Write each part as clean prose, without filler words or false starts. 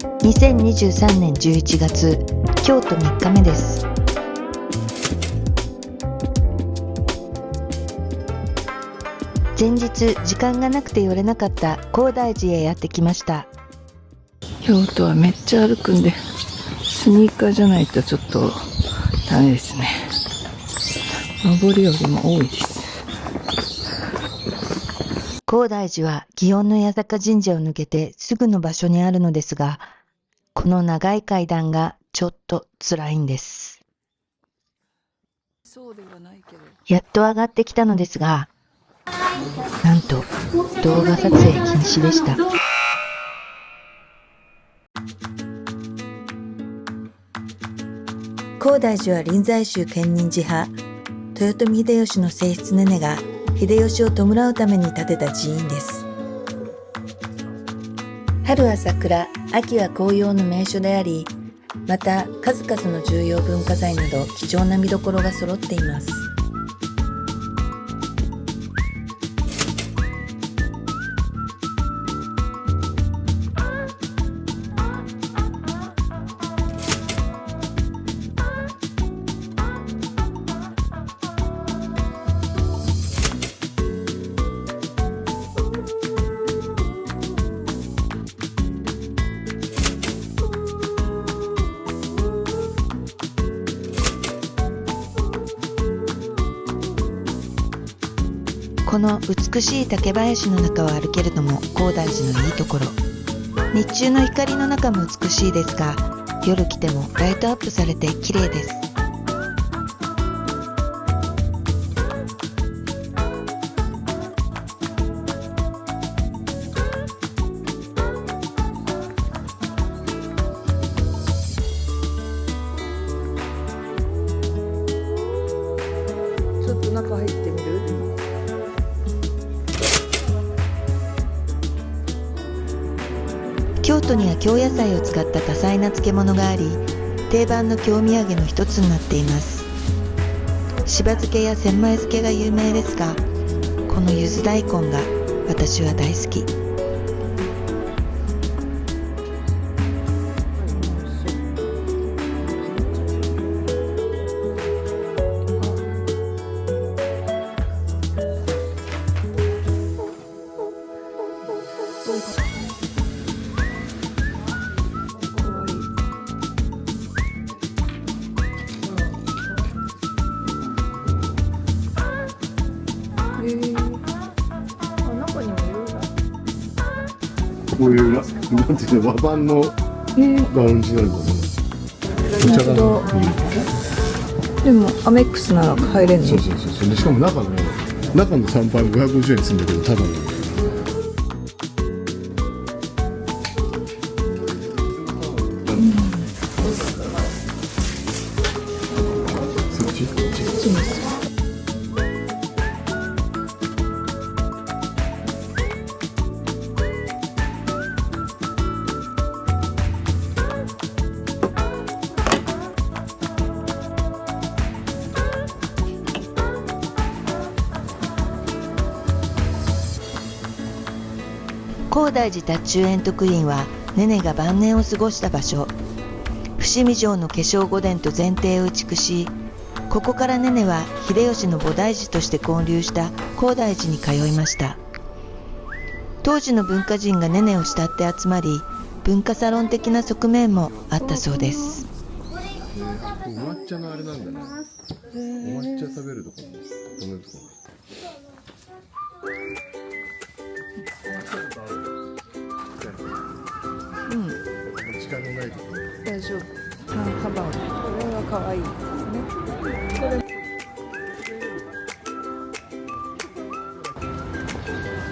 2023年11月、京都3日目です。前日時間がなくて寄れなかった高台寺へやってきました。京都はめっちゃ歩くんで、スニーカーじゃないとちょっとダメですね。登るよりも多いです。高台寺は祇園の八坂神社を抜けてすぐの場所にあるのですが、この長い階段がちょっと辛いんです。やっと上がってきたのですが、なんと動画撮影禁止でした。高台寺は臨済宗建仁寺派、豊臣秀吉の正室ネネが秀吉を弔うために建てた寺院です。春は桜、秋は紅葉の名所であり、また数々の重要文化財など貴重な見どころが揃っています。この美しい竹林の中を歩けるのも高台寺のいいところ。日中の光の中も美しいですが、夜来てもライトアップされて綺麗です。ちょっと中入ってみる？京都には京野菜を使った多彩な漬物があり、定番の京土産の一つになっています。しば漬けや千枚漬けが有名ですが、この柚子大根が私は大好き。こういうなんていうの和版のラウンジなんだね。お茶がでもアメックスなら入れるの？そうで、しかも中の参拝も550円するんだけど、ただのそっち高台寺達中円徳院はネネが晩年を過ごした場所。伏見城の化粧御殿と前庭を移築し、ここからネネは秀吉の菩提寺として建立した高台寺に通いました。当時の文化人がネネを慕って集まり、文化サロン的な側面もあったそうです。お抹茶のあれなんだね。お抹茶食べるところ、止めるところ。時間のないところ。大丈夫。三幅。これは可愛いですね。これ。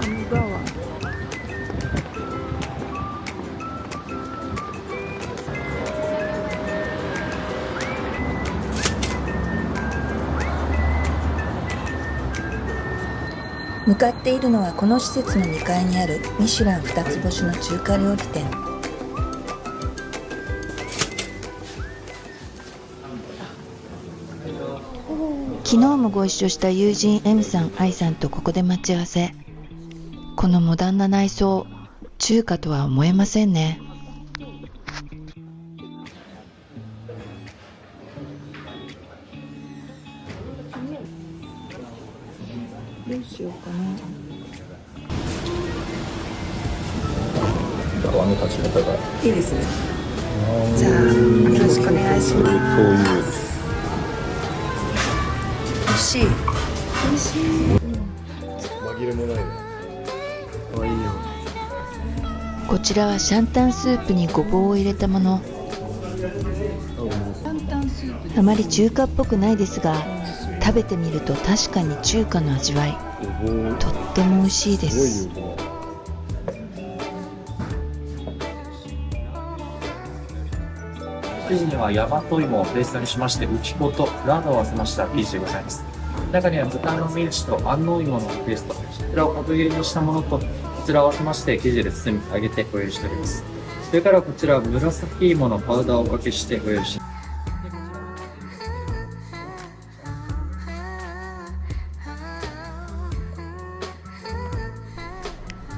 ハンバーガー。向かっているのはこの施設の2階にあるミシュラン2つ星の中華料理店。昨日もご一緒した友人 M さん、愛さんとここで待ち合わせ。このモダンな内装、中華とは思えませんね。どうしようかな。泡の立ち方がいいですね。じゃあよろしくお願いします。そういう美味しい。美味しい。紛れもないね。あ、いいよ。こちらはシャンタンスープにごぼうを入れたもの。あまり中華っぽくないですが、食べてみると確かに中華の味わい。とっても美味しいです。生地には大和芋をペーストにしまして、内子とラードを合わせました生地でございます。中には豚のミンチと安納芋のペースト、こちらを角切りにしたものと、こちらを合わせまして生地で包み揚げてご用意しております。それからこちらは紫芋のパウダーをおかけしてご用意して、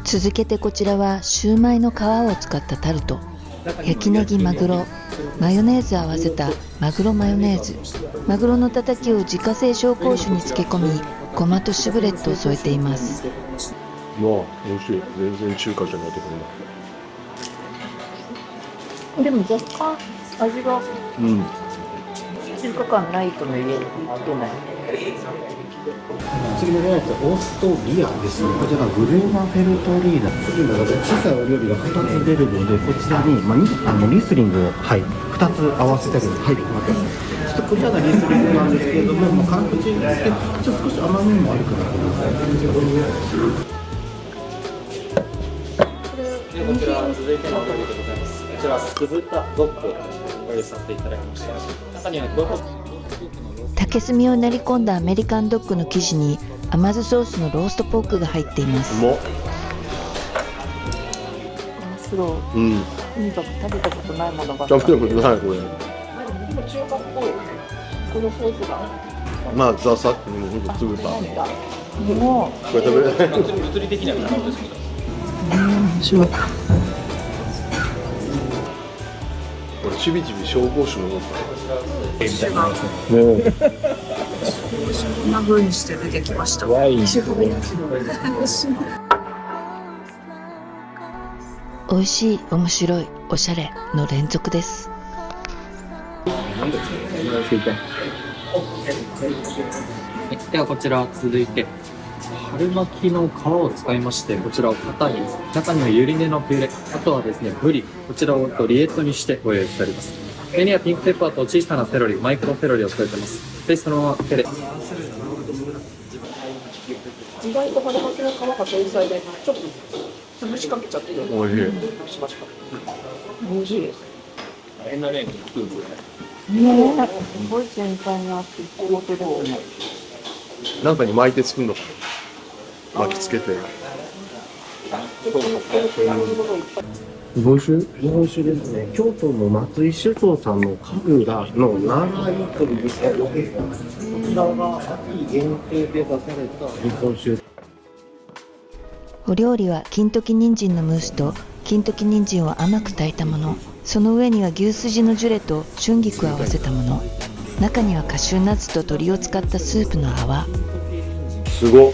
続けてこちらはシューマイの皮を使ったタルト。焼きネギ、マグロ、マヨネーズを合わせたマグロマヨネーズ。マグロのたたきを自家製紹興酒に漬け込み、ごまとシュブレットを添えています。まあ、美味しい。全然中華じゃないところだ。でも若干味がうん。中華感ないとも言ってない。次のやつはオーストリアですね。こちらグレーナフェルトリーダー。次の中で小さいお料理が2つ出るので、こちらに、リスリングを、はい、2つ合わせてるので、はい、待ってます。ちょっとクリアなリスリングなんですけれども、辛口で、ちょっと少し甘みもあるかなと思います。こちら続いてのお料理でございます。こちら酢豚ドッグをご用意させていただきました。中には竹炭を練り込んだアメリカンドッグの生地に甘酢ソースのローストポークが入っています。うまっ。面白い。うん。とにかく食べたことないものばっかり。食べたことないこれ。でも中華っぽいよね。このソースが。まあザサッとほんとつぶた。こでもれ食べれない。物理的には可能ですけど。面白い。これちびちび紹興酒飲むから。みたいなますね。こんな風にして出てきました。ワイン。美味しい、面白い、おしゃれの連続です。ではこちら続いて春巻きの皮を使いまして、こちらを型に、中にはゆり根のピューレ、あとはですねブリ、こちらをリエットにしてご用意しております。上にはピンクペッパーと小さなセロリ、マイクロセロリを添えてます。でそのまま手で意外と春巻きの皮が繊細で、ちょっと潰しかけちゃってる。おいしい。美味しいです。変なね、スープすごい繊細な工程で。なんかに巻いて作るのかな。巻きつけて。日本酒？日本酒ですね。京都の松井酒造さんの神楽の長いというですね。こちらが秋限定で出された日本酒。お料理は金時人参のムースと金時人参を甘く炊いたもの。その上には牛すじのジュレと春菊を合わせたもの。中にはカシューナッツと鶏を使ったスープの泡。すごっ。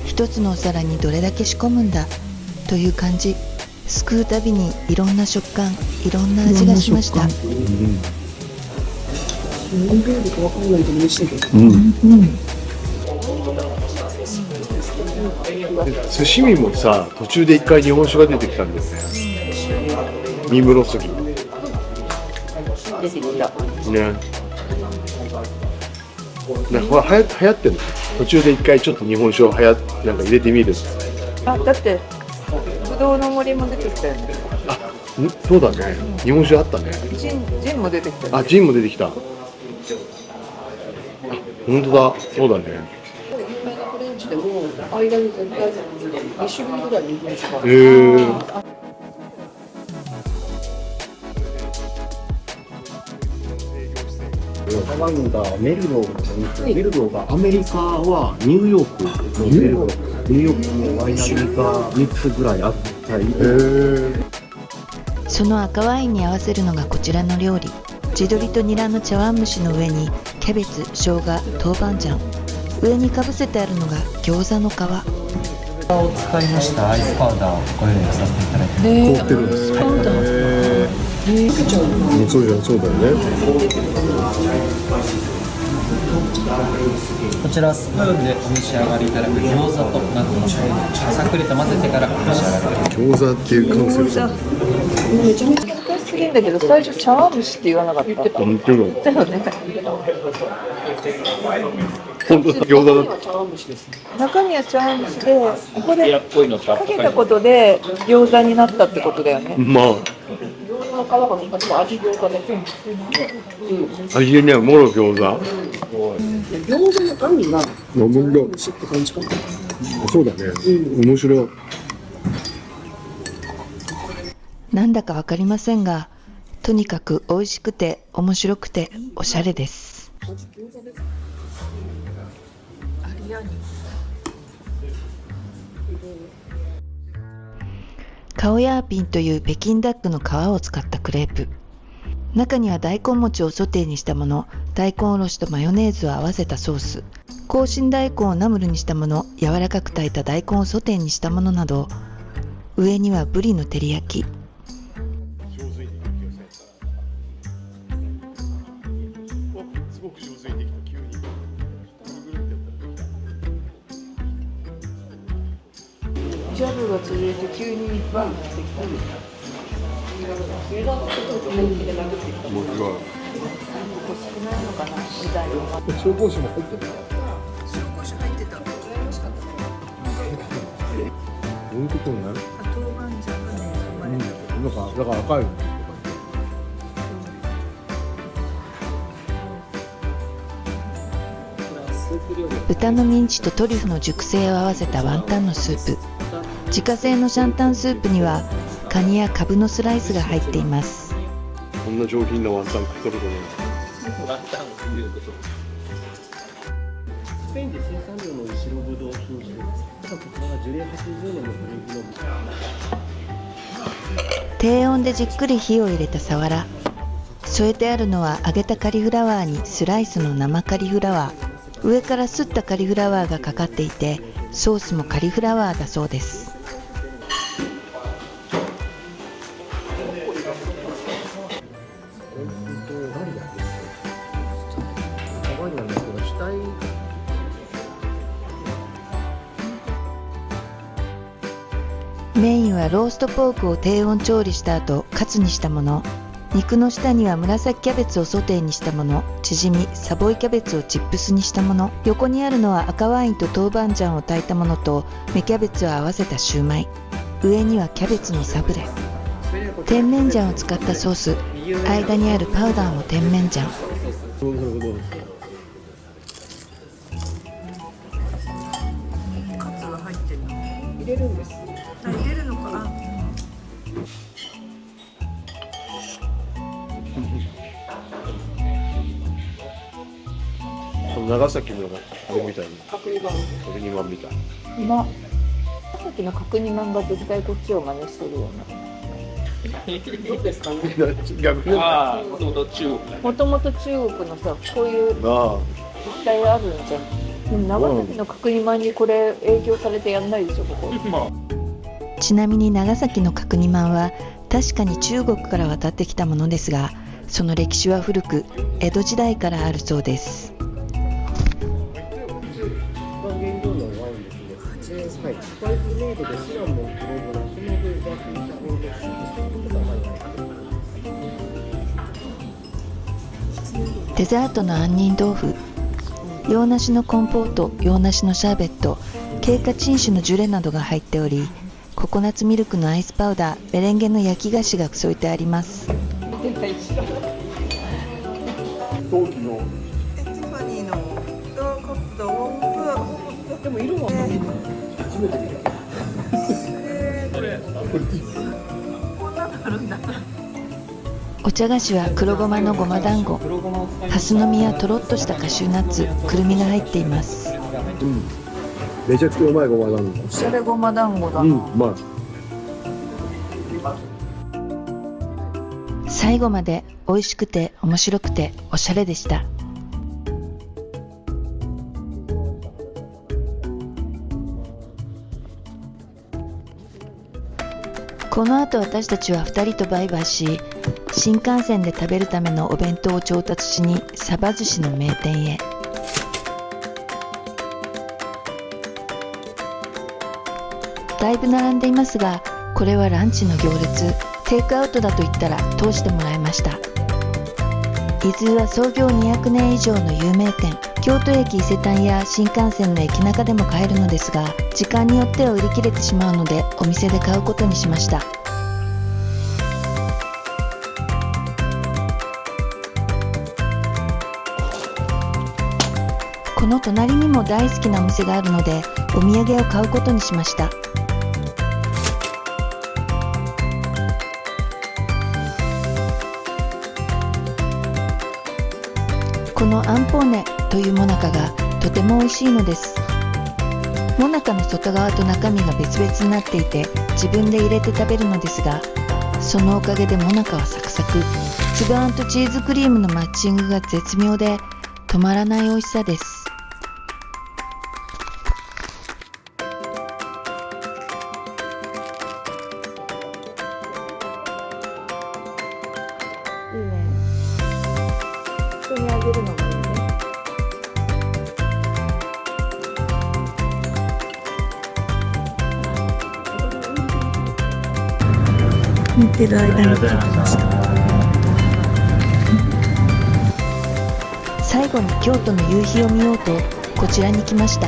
一つのお皿にどれだけ仕込むんだという感じ。すくうたびにいろんな食感、いろんな味がしました。寿司身もさ、途中で一回日本酒が出てきたんですね。三室杉。出てきた。ね。なんか流行ってるの。途中で一回ちょっと日本酒をなんか入れてみる。あ、だってぶどうの森も出てきたよね。あ、そうだね。日本酒あったね。ジンも出てきたよね。あ、ジンも出てきた。あ、本当だ。そうだね。有名なフレンチでも間に絶対2種類ぐらい日本酒が。台湾がメルローがアメリカはニューヨークのメルロー、ニューヨークのワイナリーが3つぐらいあったり。その赤ワインに合わせるのがこちらの料理。地鶏とニラの茶碗蒸しの上にキャベツ、生姜、豆板醤、上にかぶせてあるのが餃子の皮。を使いましたアイスパウダーご用意させていただいて凍ってるんです。そうだよね。こちらスプーンでお召し上がりいただく餃子となってます。さっくりと混ぜてからお召し上がりください。餃子っていうカンセプト。めちゃめちゃ難しすぎんだけど、最初茶碗蒸しって言わなかった。本当に。だよね。本当だ、餃子だ。中身は茶碗蒸しで、ここでかけたことで餃子になったってことだよね。まあ。味ね、もろ餃子。餃子の網が飲むんだ。蒸しって感じかな。そうだね。面白い。なんだかわかりませんが、とにかく美味しくて面白くておしゃれです。カオヤーピンという北京ダックの皮を使ったクレープ。中には大根餅をソテーにしたもの、大根おろしとマヨネーズを合わせたソース、紅芯大根をナムルにしたもの、柔らかく炊いた大根をソテーにしたものなど、上にはブリの照り焼き。すごく上手にできた、急に。ジャブが続いて急にバンってきた。面白い。ここ少ないのかなみたいな。紹興酒も入ってる。紹興酒入ってた。どういうことになる？豆板醤がね、なんかだから赤い。豚のミンチとトリュフの熟成を合わせたワンタンのスープ。自家製のシャンタンスープにはカニやカブのスライスが入っています。こんな上品なワンタン食っとるとね。スペインで生産量の多い白ブドウ品種です。ただこちらが樹齢80年の古いブドウ。低温でじっくり火を入れたサワラ。添えてあるのは揚げたカリフラワーにスライスの生カリフラワー。上からすったカリフラワーがかかっていて、ソースもカリフラワーだそうです。メインはローストポークを低温調理した後カツにしたもの。肉の下には紫キャベツをソテーにしたもの、チヂミ、サボイキャベツをチップスにしたもの、横にあるのは赤ワインと豆板醤を炊いたものと芽キャベツを合わせたシューマイ、上にはキャベツのサブレ、甜麺醤を使ったソース、間にあるパウダーも甜麺醤。カツが入ってる。入れるんです。入れるのかな。長崎のあれみたいに角煮まんみたい。今さっきの角煮まんが絶対こっちを真似してるよどうですかね。逆にもともと中国のさ、こういうあ実態あるんじゃん。でも長崎の角煮まんにこれ影響されてやんないでしょ、ここ。ちなみに長崎の角煮まんは確かに中国から渡ってきたものですが、その歴史は古く江戸時代からあるそうです。はい、スパイスメイドでシナモン、クローブ、ナショナルザフィッシュオイル、デザートの杏仁豆腐、洋梨のコンポート、洋梨のシャーベット、経過鎮酒のジュレなどが入っており、ココナッツミルクのアイスパウダー、メレンゲの焼き菓子が添えてあります。陶器のエティファニーのフラワーカップだわ。でも色は初めて見た。こんなのあるんだ。お茶菓子は黒ごまのごま団子、ハスの実やとろっとしたカシューナッツ、くるみが入っています。めちゃくちゃうまいごま団子。おしゃれごま団子だな。うまい。最後まで美味しくて面白くておしゃれでした。この後私たちは2人とバイバイし、新幹線で食べるためのお弁当を調達しにサバ寿司の名店へ。だいぶ並んでいますが、これはランチの行列。テイクアウトだと言ったら通してもらいました。伊豆は創業200年以上の有名店。京都駅伊勢丹や新幹線の駅中でも買えるのですが、時間によっては売り切れてしまうのでお店で買うことにしました。この隣にも大好きなお店があるのでお土産を買うことにしました。このアンポーネというモナカがとても美味しいのです。モナカの外側と中身が別々になっていて自分で入れて食べるのですが、そのおかげでモナカはサクサク、粒あんとチーズクリームのマッチングが絶妙で止まらない美味しさです。いいね。人にあげるのもいいね。見てる間に着きました。最後に京都の夕日を見ようとこちらに来ました。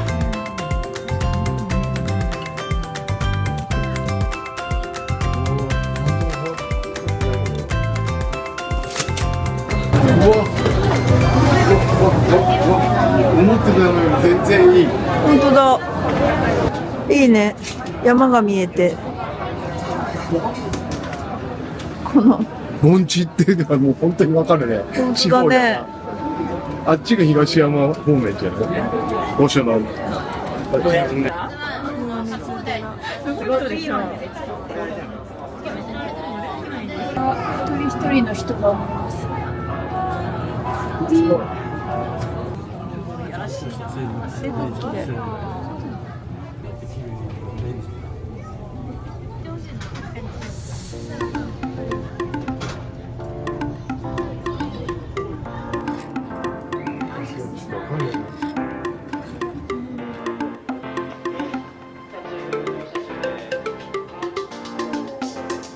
思ってたのより全然いい。本当だ。いいね。山が見えて。この盆地っていうのはもう本当にわかるね。本当だね。あっちが東山方面じゃない。御所の。一人一人の人が思います。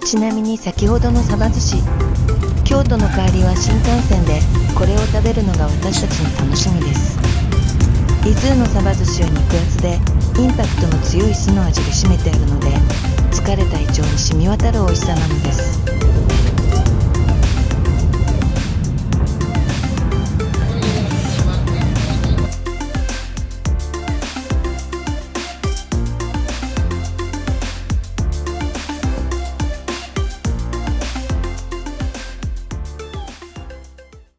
ちなみに先ほどのサバ寿司、京都の帰りは新幹線でこれを食べるのが私たちの楽しみです。伊豆のサバ寿司は肉厚でインパクトの強い酢の味が占めてあるので、疲れた胃腸に染み渡る美味しさなのです。